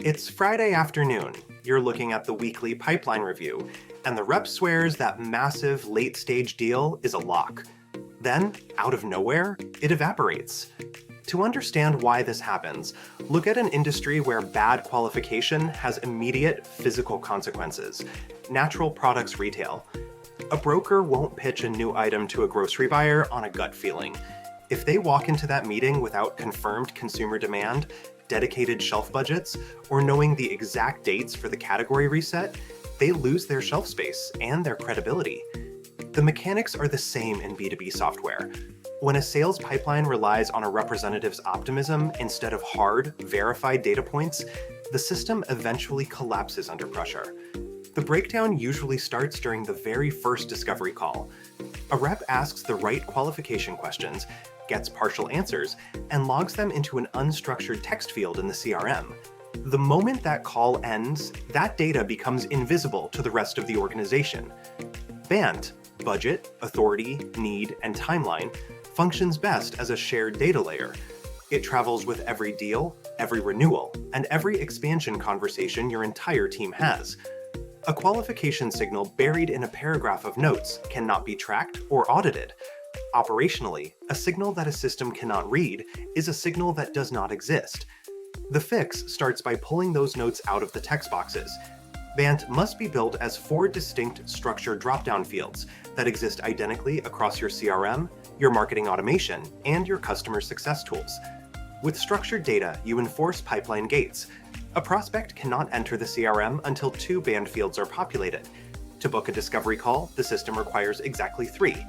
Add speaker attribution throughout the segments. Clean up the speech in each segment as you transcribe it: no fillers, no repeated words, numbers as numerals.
Speaker 1: It's Friday afternoon. You're looking at the weekly pipeline review, and the rep swears that massive late stage deal is a lock. Then, out of nowhere, it evaporates. To understand why this happens, look at an industry where bad qualification has immediate physical consequences: natural products retail. A broker won't pitch a new item to a grocery buyer on a gut feeling. If they walk into that meeting without confirmed consumer demand, dedicated shelf budgets, or knowing the exact dates for the category reset, they lose their shelf space and their credibility. The mechanics are the same in B2B software. When a sales pipeline relies on a representative's optimism instead of hard, verified data points, the system eventually collapses under pressure. The breakdown usually starts during the very first discovery call. A rep asks the right qualification questions, gets partial answers, and logs them into an unstructured text field in the CRM. The moment that call ends, that data becomes invisible to the rest of the organization. BANT, budget, authority, need, and timeline, functions best as a shared data layer. It travels with every deal, every renewal, and every expansion conversation your entire team has. A qualification signal buried in a paragraph of notes cannot be tracked or audited. Operationally, a signal that a system cannot read is a signal that does not exist. The fix starts by pulling those notes out of the text boxes. BANT must be built as 4 distinct structured dropdown fields that exist identically across your CRM, your marketing automation, and your customer success tools. With structured data, you enforce pipeline gates. A prospect cannot enter the CRM until 2 BANT fields are populated. To book a discovery call, the system requires exactly 3.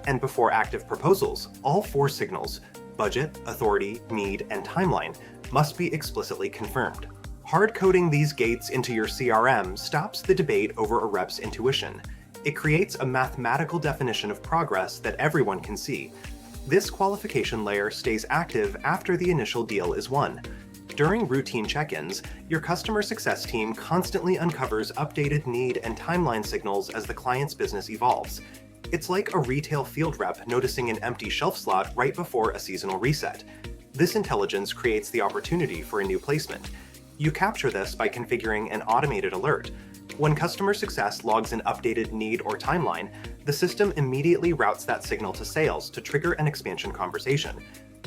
Speaker 1: And before active proposals, all 4 signals, budget, authority, need, and timeline, must be explicitly confirmed. Hard-coding these gates into your CRM stops the debate over a rep's intuition. It creates a mathematical definition of progress that everyone can see. This qualification layer stays active after the initial deal is won. During routine check-ins, your customer success team constantly uncovers updated need and timeline signals as the client's business evolves. It's like a retail field rep noticing an empty shelf slot right before a seasonal reset. This intelligence creates the opportunity for a new placement. You capture this by configuring an automated alert. When customer success logs an updated need or timeline, the system immediately routes that signal to sales to trigger an expansion conversation.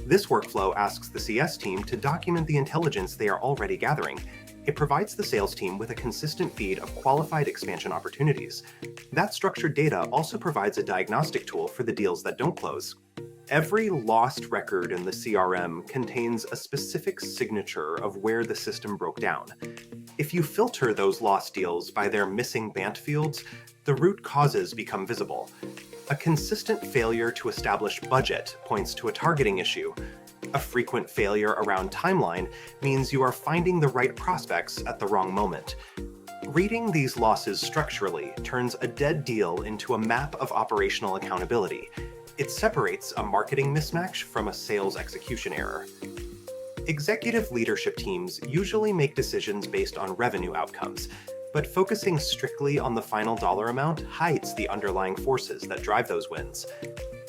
Speaker 1: This workflow asks the CS team to document the intelligence they are already gathering. It provides the sales team with a consistent feed of qualified expansion opportunities. That structured data also provides a diagnostic tool for the deals that don't close. Every lost record in the CRM contains a specific signature of where the system broke down. If you filter those lost deals by their missing BANT fields, the root causes become visible. A consistent failure to establish budget points to a targeting issue. A frequent failure around timeline means you are finding the right prospects at the wrong moment. Reading these losses structurally turns a dead deal into a map of operational accountability. It separates a marketing mismatch from a sales execution error. Executive leadership teams usually make decisions based on revenue outcomes, but focusing strictly on the final dollar amount hides the underlying forces that drive those wins.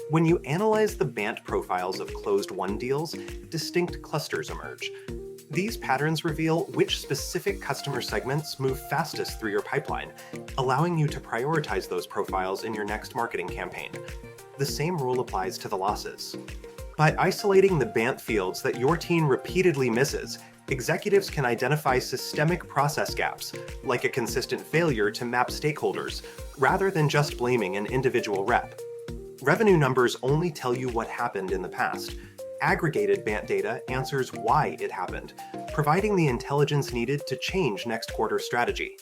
Speaker 1: When you analyze the BANT profiles of closed-won deals, distinct clusters emerge. These patterns reveal which specific customer segments move fastest through your pipeline, allowing you to prioritize those profiles in your next marketing campaign. The same rule applies to the losses. By isolating the BANT fields that your team repeatedly misses, executives can identify systemic process gaps, like a consistent failure to map stakeholders, rather than just blaming an individual rep. Revenue numbers only tell you what happened in the past. Aggregated BANT data answers why it happened, providing the intelligence needed to change next quarter's strategy.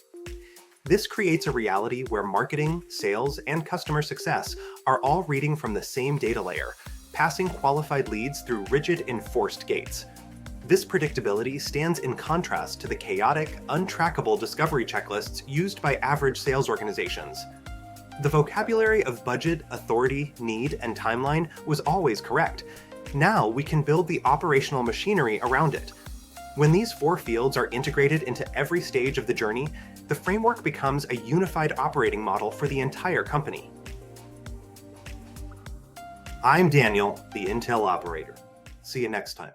Speaker 1: This creates a reality where marketing, sales, and customer success are all reading from the same data layer, passing qualified leads through rigid enforced gates. This predictability stands in contrast to the chaotic, untrackable discovery checklists used by average sales organizations. The vocabulary of budget, authority, need, and timeline was always correct. Now we can build the operational machinery around it. When these 4 fields are integrated into every stage of the journey, the framework becomes a unified operating model for the entire company. I'm Daniel, the Intel operator. See you next time.